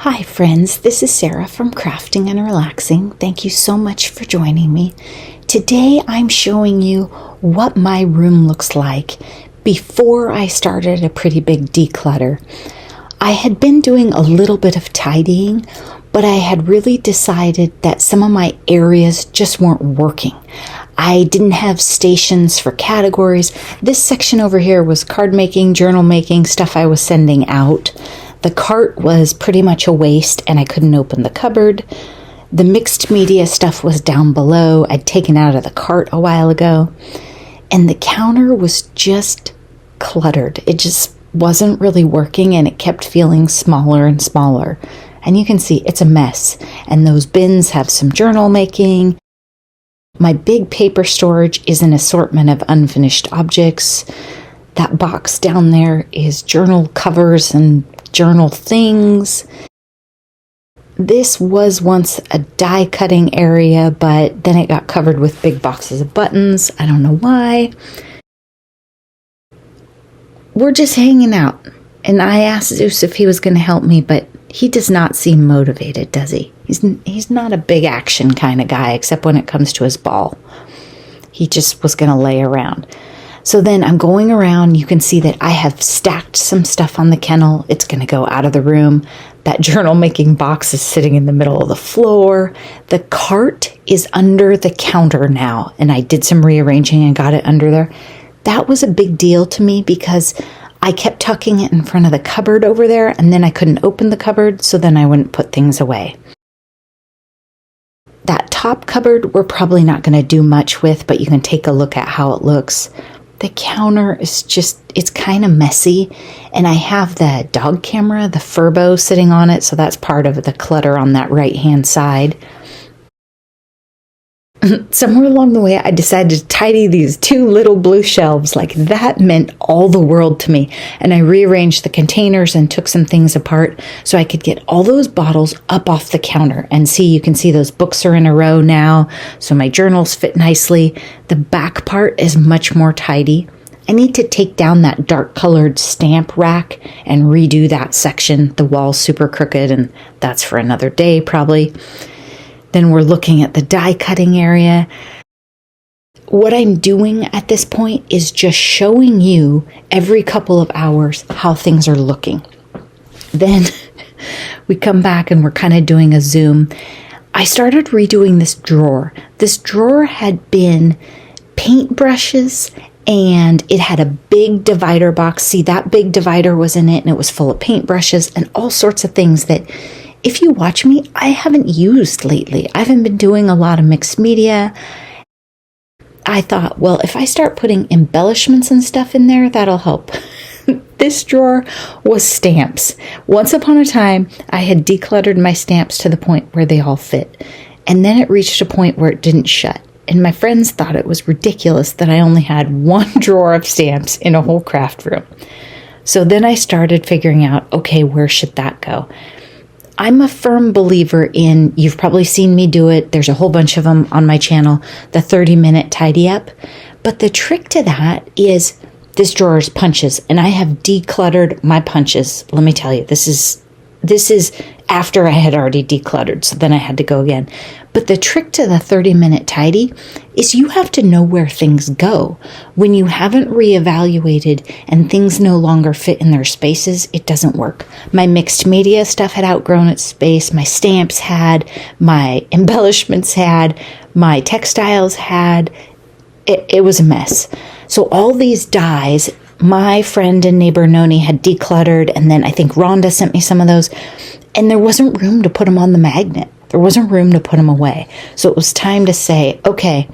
Hi friends, this is Sarah from Crafting and Relaxing. Thank you so much for joining me. Today I'm showing you what my room looks like before I started a pretty big declutter. I had been doing a little bit of tidying, but I had really decided that some of my areas just weren't working. I didn't have stations for categories. This section over here was card making, journal making, stuff I was sending out. The cart was pretty much a waste and I couldn't open the cupboard. The mixed media stuff was down below. I'd taken out of the cart a while ago. And the counter was just cluttered. It just wasn't really working and it kept feeling smaller and smaller. And you can see it's a mess. And those bins have some journal making. My big paper storage is an assortment of unfinished objects. That box down there is journal covers and journal things. This was once a die cutting area, but then it got covered with big boxes of buttons. I don't know why. We're just hanging out. And I asked Zeus if he was going to help me, but he does not seem motivated, does he? He's not a big action kind of guy, except when it comes to his ball. He just was going to lay around. So then I'm going around. You can see that I have stacked some stuff on the kennel. It's going to go out of the room. That journal making box is sitting in the middle of the floor. The cart is under the counter now, and I did some rearranging and got it under there. That was a big deal to me because I kept tucking it in front of the cupboard over there, and then I couldn't open the cupboard, so then I wouldn't put things away. That top cupboard we're probably not going to do much with, but you can take a look at how it looks. The counter is just, it's kind of messy, and I have the dog camera, the Furbo, sitting on it, so that's part of the clutter on that right-hand side. Somewhere along the way, I decided to tidy these two little blue shelves. Like, that meant all the world to me. And I rearranged the containers and took some things apart so I could get all those bottles up off the counter. And see, you can see those books are in a row now, so my journals fit nicely. The back part is much more tidy. I need to take down that dark colored stamp rack and redo that section. The wall's super crooked, and that's for another day probably. Then we're looking at the die cutting area. What I'm doing at this point is just showing you every couple of hours how things are looking. Then we come back and we're kind of doing a zoom. I started redoing this drawer. This drawer had been paintbrushes and it had a big divider box. See, that big divider was in it and it was full of paintbrushes and all sorts of things that, if you watch me, I haven't used lately. I haven't been doing a lot of mixed media. I thought, well, if I start putting embellishments and stuff in there, that'll help. This drawer was stamps. Once upon a time, I had decluttered my stamps to the point where they all fit. And then it reached a point where it didn't shut. And my friends thought it was ridiculous that I only had one drawer of stamps in a whole craft room. So then I started figuring out, okay, where should that go? I'm a firm believer in, you've probably seen me do it, there's a whole bunch of them on my channel, the 30-minute tidy up. But the trick to that is this drawer is punches, and I have decluttered my punches. Let me tell you, this is after I had already decluttered, so then I had to go again. But the trick to the 30-minute tidy is you have to know where things go. When you haven't reevaluated and things no longer fit in their spaces, it doesn't work. My mixed media stuff had outgrown its space. My stamps had, my embellishments had, my textiles had. It was a mess. So all these dies, my friend and neighbor Noni had decluttered, and then I think Rhonda sent me some of those, and there wasn't room to put them on the magnet. There wasn't room to put them away. So it was time to say, okay,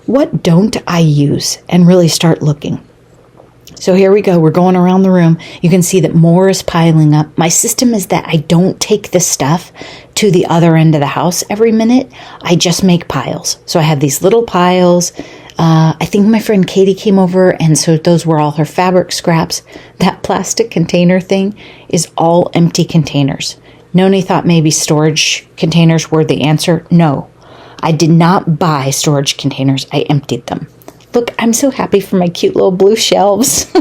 what don't I use? And really start looking. So here we go. We're going around the room. You can see that more is piling up. My system is that I don't take this stuff to the other end of the house every minute. I just make piles. So I have these little piles. I think my friend Katie came over, and so those were all her fabric scraps. That plastic container thing is all empty containers. Noni thought maybe storage containers were the answer. No, I did not buy storage containers. I emptied them. Look, I'm so happy for my cute little blue shelves.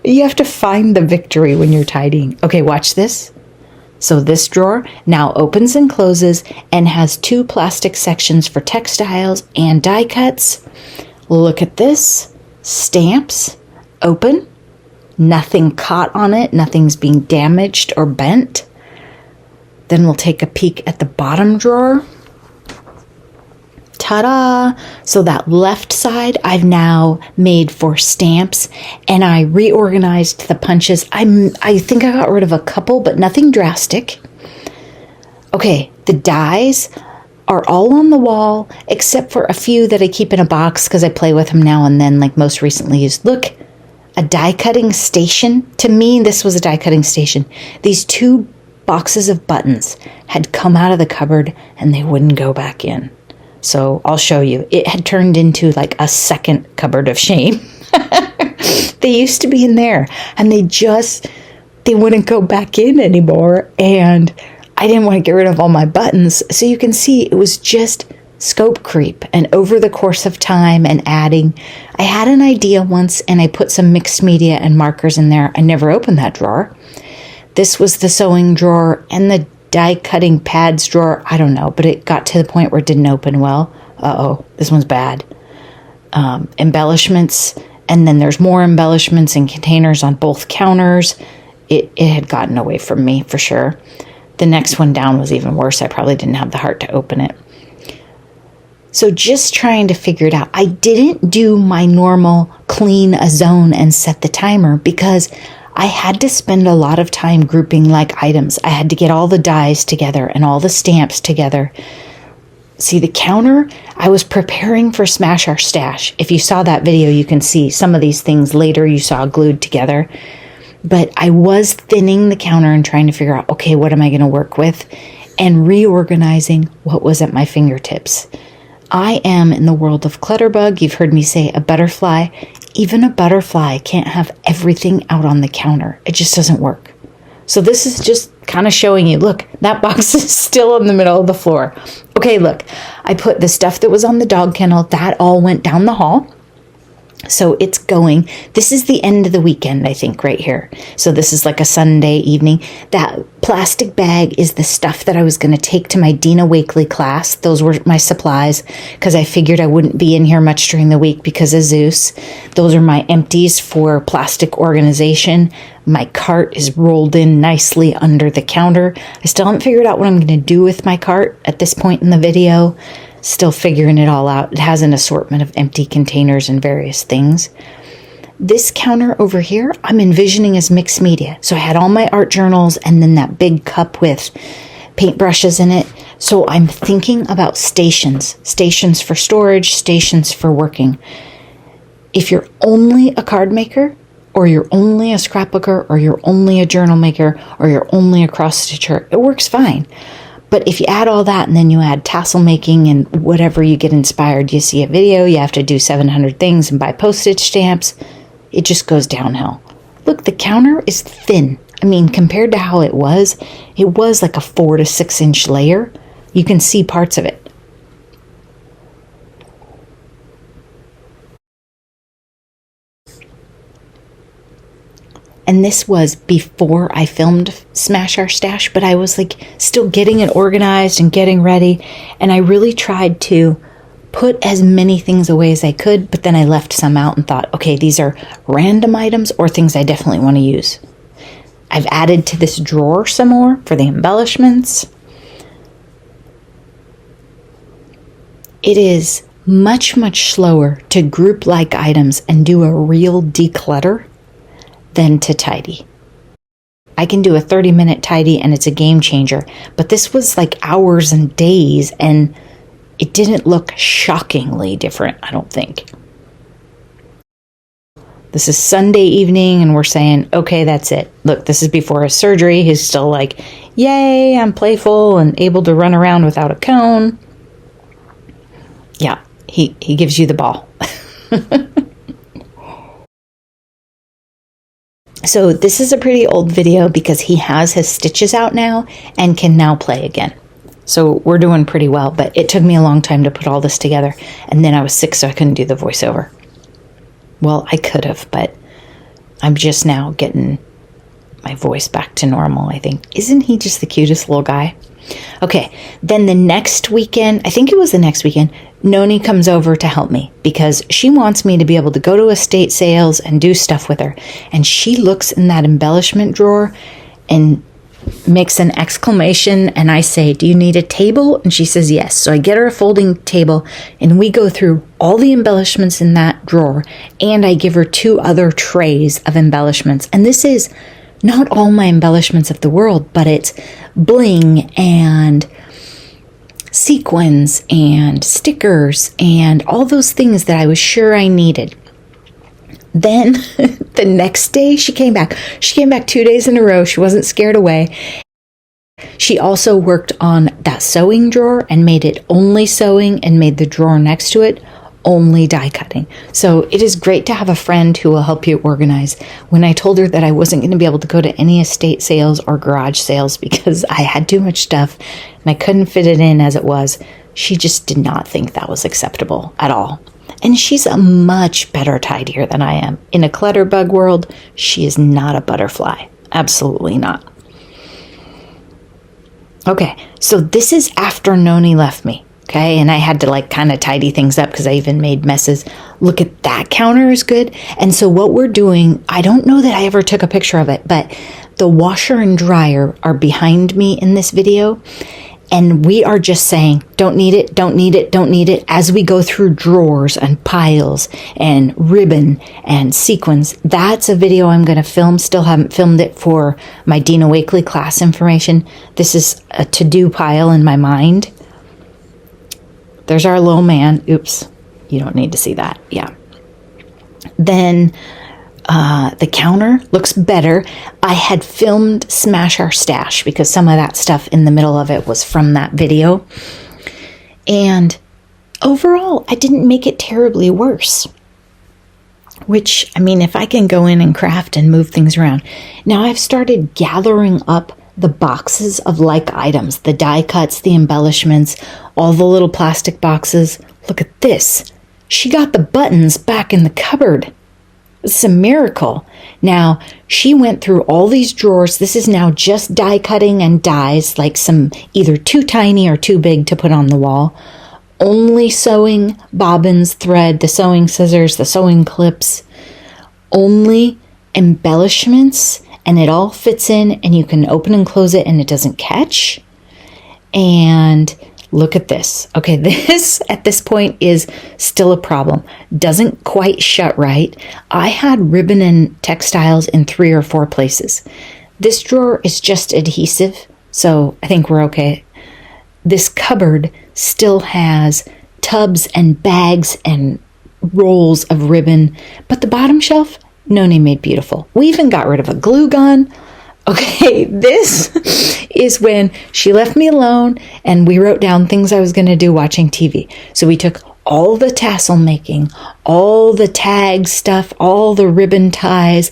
You have to find the victory when you're tidying. Okay, watch this. So this drawer now opens and closes and has 2 plastic sections for textiles and die cuts. Look at this. Stamps. Open. Nothing caught on it. Nothing's being damaged or bent. Then we'll take a peek at the bottom drawer. Ta-da! So that left side I've now made for stamps, and I reorganized the punches. I think I got rid of a couple, but nothing drastic. Okay, the dies are all on the wall, except for a few that I keep in a box because I play with them now and then, like most recently used. Look, a die cutting station. To me, this was a die cutting station. These 2 boxes of buttons had come out of the cupboard and they wouldn't go back in. So I'll show you. It had turned into like a second cupboard of shame. They used to be in there and they wouldn't go back in anymore. And I didn't want to get rid of all my buttons. So you can see it was just scope creep. And over the course of time and adding, I had an idea once and I put some mixed media and markers in there. I never opened that drawer. This was the sewing drawer and the die cutting pads drawer. I don't know, but it got to the point where it didn't open well. Uh-oh, this one's bad. Embellishments, and then there's more embellishments and containers on both counters. It had gotten away from me for sure. The next one down was even worse. I probably didn't have the heart to open it. So just trying to figure it out. I didn't do my normal clean a zone and set the timer because I had to spend a lot of time grouping like items. I had to get all the dies together and all the stamps together. See the counter? I was preparing for Smash Our Stash. If you saw that video, you can see some of these things later you saw glued together. But I was thinning the counter and trying to figure out, okay, what am I going to work with? And reorganizing what was at my fingertips. I am in the world of Clutterbug. You've heard me say a butterfly. Even a butterfly can't have everything out on the counter. It just doesn't work. So this is just kind of showing you, look, that box is still in the middle of the floor. Okay, look, I put the stuff that was on the dog kennel, that all went down the hall. So it's going. This is the end of the weekend, I think, right here. So this is like a Sunday evening. That plastic bag is the stuff that I was going to take to my Dina Wakely class. Those were my supplies because I figured I wouldn't be in here much during the week because of Zeus. Those are my empties for plastic organization. My cart is rolled in nicely under the counter. I still haven't figured out what I'm going to do with my cart at this point in the video. Still figuring it all out. It has an assortment of empty containers and various things. This counter over here, I'm envisioning as mixed media. So I had all my art journals and then that big cup with paintbrushes in it. So I'm thinking about stations. Stations for storage, stations for working. If you're only a card maker, or you're only a scrapbooker, or you're only a journal maker, or you're only a cross stitcher, it works fine. But if you add all that and then you add tassel making and whatever you get inspired, you see a video, you have to do 700 things and buy postage stamps, it just goes downhill. Look, the counter is thin. I mean, compared to how it was like a 4 to 6 inch layer. You can see parts of it. And this was before I filmed Smash Our Stash, but I was like still getting it organized and getting ready. And I really tried to put as many things away as I could, but then I left some out and thought, okay, these are random items or things I definitely want to use. I've added to this drawer some more for the embellishments. It is much, much slower to group like items and do a real declutter than to tidy. I can do a 30-minute tidy and it's a game changer, but this was like hours and days and it didn't look shockingly different, I don't think. This is Sunday evening and we're saying, okay, that's it. Look, this is before his surgery. He's still like, yay, I'm playful and able to run around without a cone. Yeah, he gives you the ball. So this is a pretty old video because he has his stitches out now and can now play again. So we're doing pretty well, but it took me a long time to put all this together. And then I was sick, so I couldn't do the voiceover. Well, I could have, but I'm just now getting my voice back to normal, I think. Isn't he just the cutest little guy? Okay, then the next weekend, I think it was the next weekend, Noni comes over to help me because she wants me to be able to go to estate sales and do stuff with her. And she looks in that embellishment drawer and makes an exclamation, and I say, "Do you need a table?" And she says yes. So I get her a folding table and we go through all the embellishments in that drawer, and I give her 2 other trays of embellishments. And this is not all my embellishments of the world, but it's bling and sequins and stickers and all those things that I was sure I needed. Then the next day she came back. She came back 2 days in a row. She wasn't scared away. She also worked on that sewing drawer and made it only sewing, and made the drawer next to it only die cutting. So it is great to have a friend who will help you organize. When I told her that I wasn't going to be able to go to any estate sales or garage sales because I had too much stuff and I couldn't fit it in as it was, she just did not think that was acceptable at all. And she's a much better tidier than I am. In a clutter bug world, she is not a butterfly. Absolutely not. Okay, so this is after Noni left me. Okay, and I had to kind of tidy things up because I even made messes. Look at that counter is good. And so what we're doing, I don't know that I ever took a picture of it, but the washer and dryer are behind me in this video. And we are just saying, don't need it, don't need it, don't need it, as we go through drawers and piles and ribbon and sequins. That's a video I'm going to film. Still haven't filmed it for my Dina Wakely class information. This is a to-do pile in my mind. There's our little man. Oops, you don't need to see that. Yeah. Then the counter looks better. I had filmed Smash Our Stash because some of that stuff in the middle of it was from that video. And overall, I didn't make it terribly worse. Which, I mean, if I can go in and craft and move things around. Now I've started gathering up the boxes of like items, the die cuts, the embellishments, all the little plastic boxes. Look at this. She got the buttons back in the cupboard. It's a miracle. Now, she went through all these drawers. This is now just die cutting and dies, like some either too tiny or too big to put on the wall. Only sewing, bobbins, thread, the sewing scissors, the sewing clips. Only embellishments, and it all fits in, and you can open and close it and it doesn't catch. And look at this. Okay, this at this point is still a problem. Doesn't quite shut right. I had ribbon and textiles in 3 or 4 places. This drawer is just adhesive, so I think we're okay. This cupboard still has tubs and bags and rolls of ribbon, but the bottom shelf, Noni made beautiful. We even got rid of a glue gun. Okay, this is when she left me alone and we wrote down things I was going to do watching TV. So we took all the tassel making, all the tag stuff, all the ribbon ties,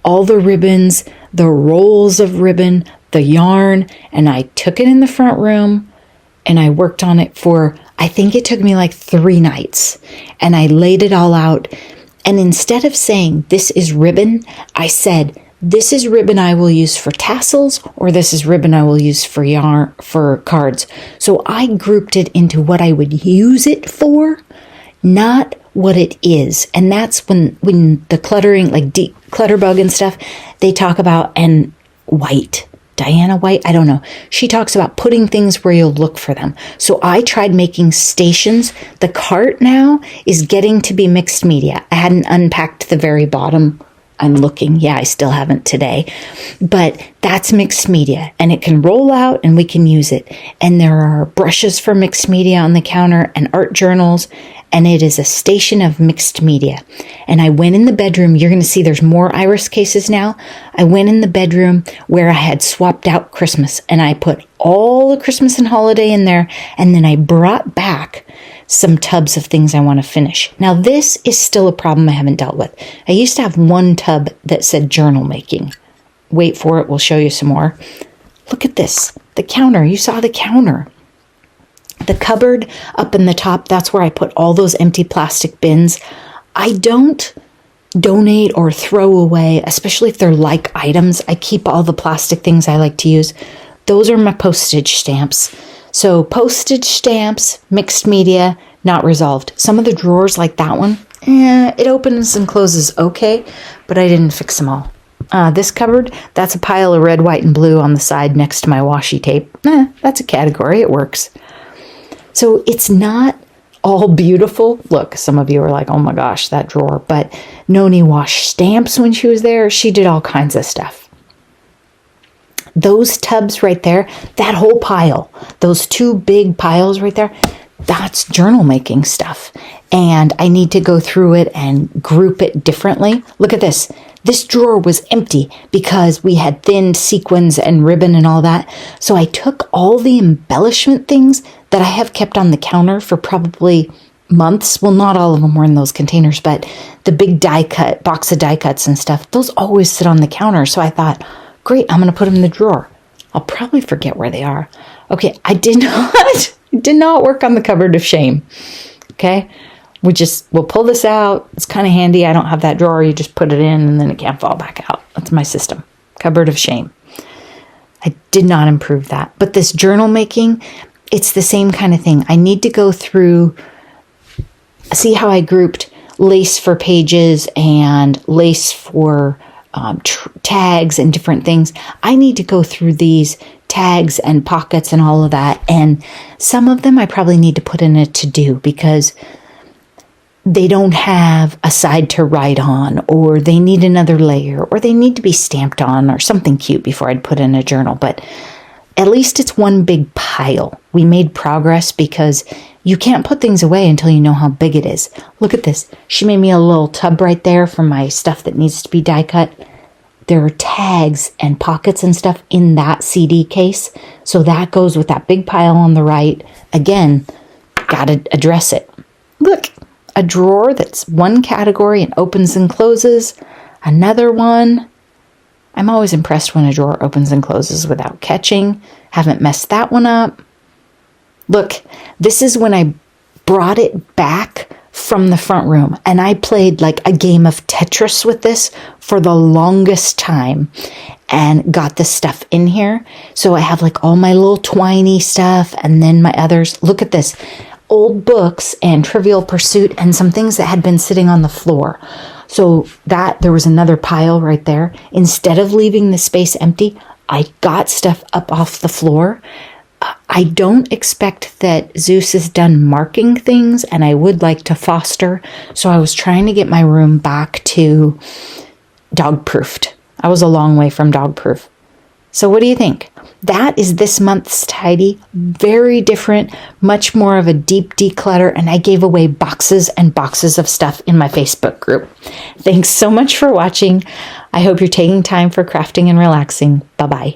all the ribbons, the rolls of ribbon, the yarn, and I took it in the front room and I worked on it for, I think it took me like 3 nights. And I laid it all out. And instead of saying, this is ribbon, I said, this is ribbon I will use for tassels, or this is ribbon I will use for yarn, for cards. So I grouped it into what I would use it for, not what it is. And that's when the cluttering, like declutter bug and stuff, they talk about, and White, Diana White, I don't know. She talks about putting things where you'll look for them. So I tried making stations. The cart now is getting to be mixed media. I hadn't unpacked the very bottom. I'm looking. Yeah, I still haven't today. But that's mixed media, and it can roll out and we can use it. And there are brushes for mixed media on the counter and art journals, and it is a station of mixed media. And I went in the bedroom. You're going to see there's more iris cases now. I went in the bedroom where I had swapped out Christmas, and I put all the Christmas and holiday in there, and then I brought back some tubs of things I want to finish. Now, this is still a problem I haven't dealt with. I used to have one tub that said journal making. Wait for it. We'll show you some more. Look at this. The counter. You saw the counter. The cupboard up in the top, that's where I put all those empty plastic bins. I don't donate or throw away, especially if they're like items. I keep all the plastic things I like to use. Those are my postage stamps. So postage stamps, mixed media, not resolved. Some of the drawers like that one, it opens and closes okay, but I didn't fix them all. This cupboard, that's a pile of red, white, and blue on the side next to my washi tape. That's a category. It works. So it's not all beautiful. Look, some of you are like, oh my gosh, that drawer. But Noni washed stamps when she was there. She did all kinds of stuff. Those tubs right there, that whole pile, those two big piles right there, that's journal making stuff. And I need to go through it and group it differently. Look at this. This drawer was empty because we had thinned sequins and ribbon and all that. So I took all the embellishment things that I have kept on the counter for probably months. Well, not all of them were in those containers, but the big die cut, box of die cuts and stuff, those always sit on the counter. So I thought, great, I'm going to put them in the drawer. I'll probably forget where they are. Okay, I did not work on the cupboard of shame. Okay, we'll pull this out. It's kind of handy. I don't have that drawer. You just put it in and then it can't fall back out. That's my system. Cupboard of shame. I did not improve that. But this journal making, it's the same kind of thing. I need to go through, see how I grouped lace for pages and lace for tags and different things. I need to go through these tags and pockets and all of that. And some of them I probably need to put in a to-do because they don't have a side to write on, or they need another layer, or they need to be stamped on, or something cute before I'd put in a journal. But at least it's one big pile. We made progress because you can't put things away until you know how big it is. Look at this. She made me a little tub right there for my stuff that needs to be die cut. There are tags and pockets and stuff in that CD case. So that goes with that big pile on the right. Again, got to address it. Look, a drawer that's one category and opens and closes. Another one. I'm always impressed when a drawer opens and closes without catching. Haven't messed that one up. Look, this is when I brought it back from the front room and I played like a game of Tetris with this for the longest time and got this stuff in here. So I have like all my little twiny stuff and then my others. Look at this. Old books and Trivial Pursuit and some things that had been sitting on the floor. So that there was another pile right there. Instead of leaving the space empty, I got stuff up off the floor. I don't expect that Zeus is done marking things, and I would like to foster. So I was trying to get my room back to dog-proofed. I was a long way from dog-proof. So what do you think? That is this month's tidy. Very different, much more of a deep declutter, and I gave away boxes and boxes of stuff in my Facebook group. Thanks so much for watching. I hope you're taking time for crafting and relaxing. Bye-bye.